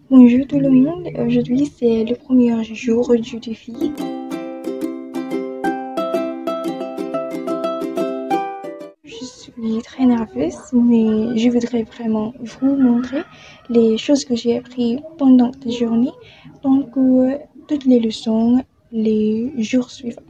Bonjour tout le monde, aujourd'hui c'est le premier jour du défi. Je suis très nerveuse, mais je voudrais vraiment vous montrer les choses que j'ai apprises pendant la journée, donc toutes les leçons les jours suivants.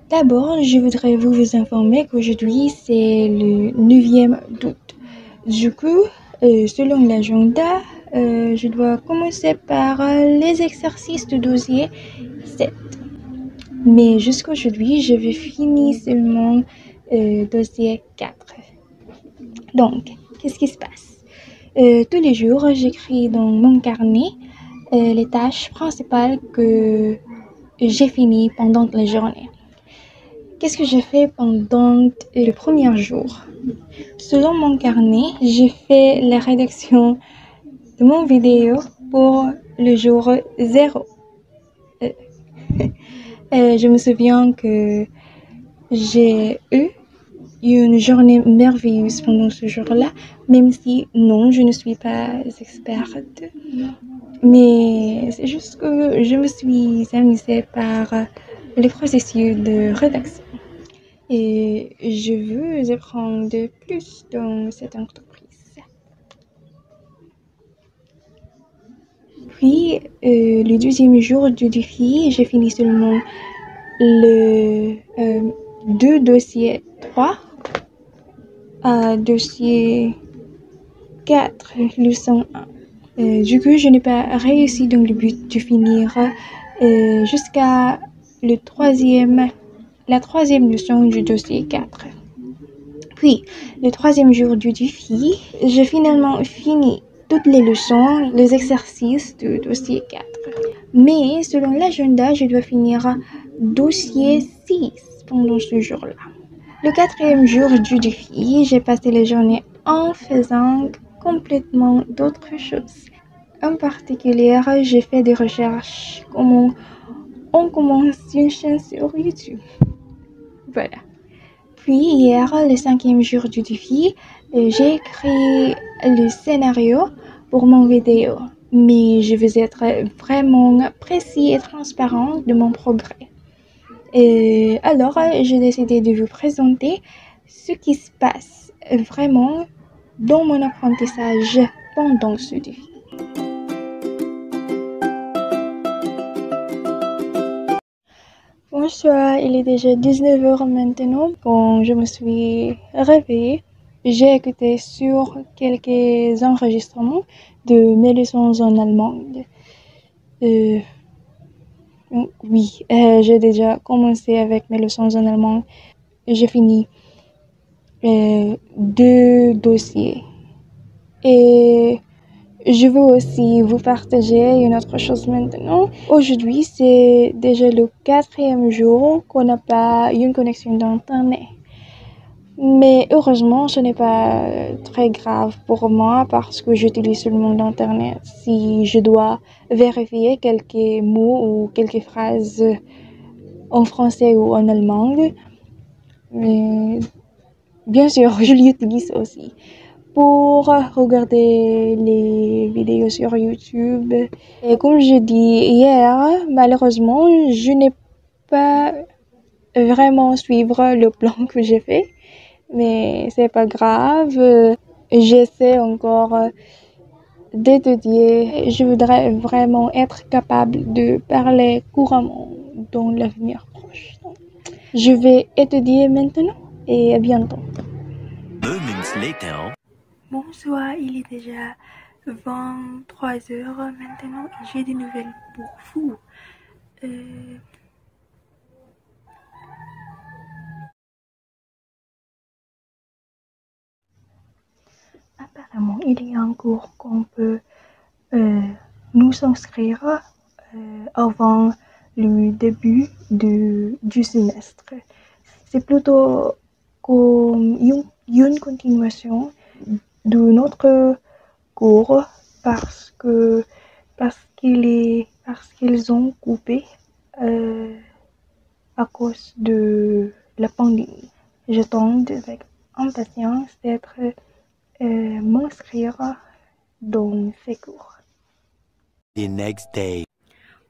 D'abord, je voudrais vous informer qu'aujourd'hui c'est le 9e août. Du coup, selon l'agenda, je dois commencer par les exercices de dossier 7. Mais jusqu'aujourd'hui, je vais finir seulement dossier 4. Donc, qu'est-ce qui se passe? Tous les jours, j'écris dans mon carnet les tâches principales que j'ai finies pendant la journée. Qu'est-ce que j'ai fait pendant le premier jour? Selon mon carnet, j'ai fait la rédaction de mon vidéo pour le jour 0. Je me souviens que j'ai eu une journée merveilleuse pendant ce jour-là, même si non, je ne suis pas experte. Mais c'est juste que je me suis amusée par le processus de rédaction. Et je veux apprendre plus dans cette entreprise. Puis, le deuxième jour du défi, j'ai fini seulement le 2 dossiers 3 à dossier 4, leçon 1. Du coup, je n'ai pas réussi dans le but de finir jusqu'à la troisième leçon du dossier 4. Puis, le troisième jour du défi, j'ai finalement fini toutes les leçons, les exercices du dossier 4. Mais selon l'agenda, je dois finir dossier 6 pendant ce jour-là. Le quatrième jour du défi, j'ai passé la journée en faisant complètement d'autres choses. En particulier, j'ai fait des recherches comment on commence une chaîne sur YouTube. Voilà. Puis hier, le cinquième jour du défi, j'ai écrit le scénario pour mon vidéo. Mais je veux être vraiment précis et transparent de mon progrès. Et alors, j'ai décidé de vous présenter ce qui se passe vraiment dans mon apprentissage pendant ce défi. Bonsoir, il est déjà 19h maintenant. Quand je me suis réveillée, j'ai écouté sur quelques enregistrements de mes leçons en allemand. Oui, j'ai déjà commencé avec mes leçons en allemand. J'ai fini 2 dossiers. Et je veux aussi vous partager une autre chose maintenant. Aujourd'hui, c'est déjà le 4e jour qu'on n'a pas une connexion d'internet. Mais heureusement, ce n'est pas très grave pour moi parce que j'utilise seulement l'internet. Si je dois vérifier quelques mots ou quelques phrases en français ou en allemand, mais bien sûr, je l'utilise aussi pour regarder les vidéos sur YouTube. Et comme je dis hier, malheureusement, je n'ai pas vraiment suivre le plan que j'ai fait. Mais c'est pas grave. J'essaie encore d'étudier. Je voudrais vraiment être capable de parler couramment dans l'avenir proche. Je vais étudier maintenant et à bientôt. Bonsoir, il est déjà 23h maintenant et j'ai des nouvelles pour vous. Apparemment, il y a un cours qu'on peut nous inscrire avant le début du semestre. C'est plutôt comme une continuation de notre cours parce qu'ils ont coupé à cause de la pandémie. Je tente avec impatience d'être m'inscrire dans ces cours. The next day.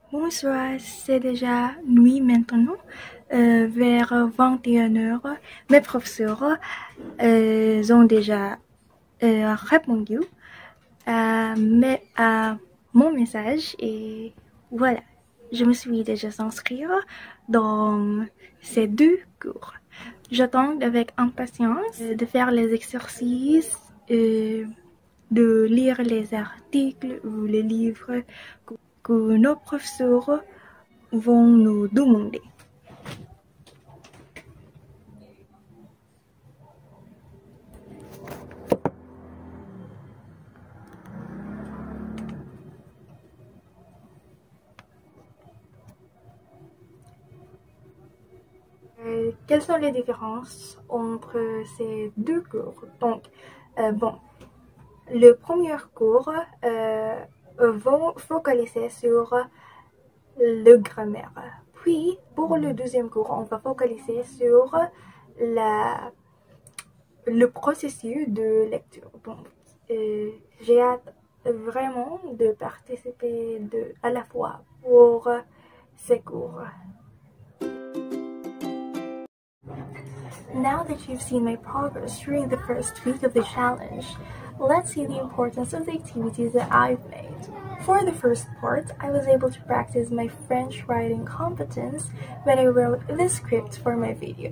Bonsoir, c'est déjà nuit maintenant, vers 21h. Mes professeurs ont déjà répondu à mon message et voilà, je me suis déjà inscrite dans ces 2 cours. J'attends avec impatience de faire les exercices, de lire les articles ou les livres que nos professeurs vont nous demander. Quelles sont les différences entre ces 2 cours? Donc, bon, le premier cours va focaliser sur le grammaire. Puis, pour le deuxième cours, on va focaliser sur le processus de lecture. Donc, j'ai hâte vraiment de participer à la fois pour ces cours. Now that you've seen my progress during the first week of the challenge, let's see the importance of the activities that I've made. For the first part, I was able to practice my French writing competence when I wrote the script for my video.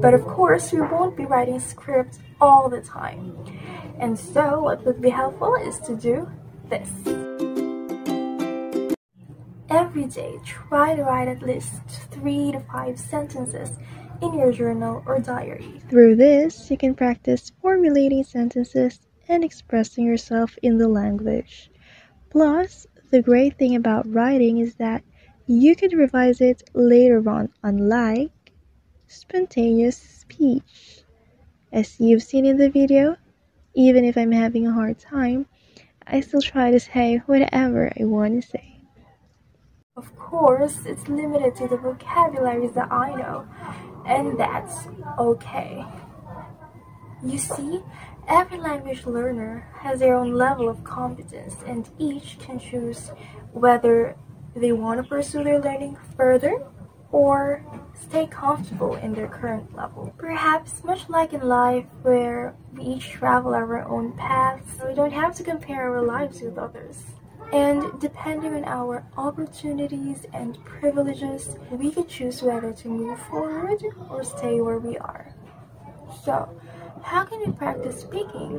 But of course, we won't be writing scripts all the time. And so what would be helpful is to do this. Every day, try to write at least 3 to 5 sentences in your journal or diary. Through this, you can practice formulating sentences and expressing yourself in the language. Plus, the great thing about writing is that you can revise it later on, unlike spontaneous speech. As you've seen in the video, even if I'm having a hard time, I still try to say whatever I want to say. Of course, it's limited to the vocabularies that I know, and that's okay. You see, every language learner has their own level of competence, and each can choose whether they want to pursue their learning further or stay comfortable in their current level. Perhaps much like in life, where we each travel our own paths, we don't have to compare our lives with others. And depending on our opportunities and privileges, we can choose whether to move forward or stay where we are. So, how can we practice speaking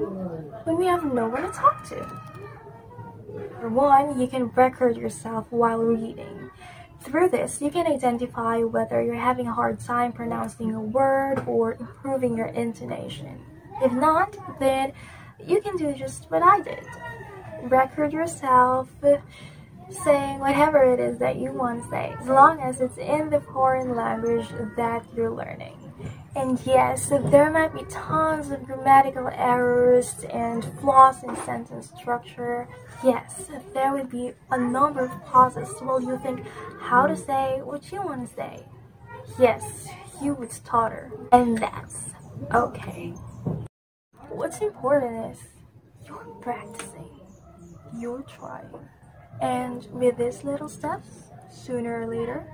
when we have no one to talk to? For one, you can record yourself while reading. Through this, you can identify whether you're having a hard time pronouncing a word or improving your intonation. If not, then you can do just what I did. Record yourself saying whatever it is that you want to say, as long as it's in the foreign language that you're learning. And yes, there might be tons of grammatical errors and flaws in sentence structure. Yes, there would be a number of pauses while you think how to say what you want to say. Yes, you would stutter, and that's okay. What's important is you're practicing. You're trying. And with these little steps, sooner or later,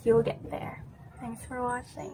you'll get there. Thanks for watching.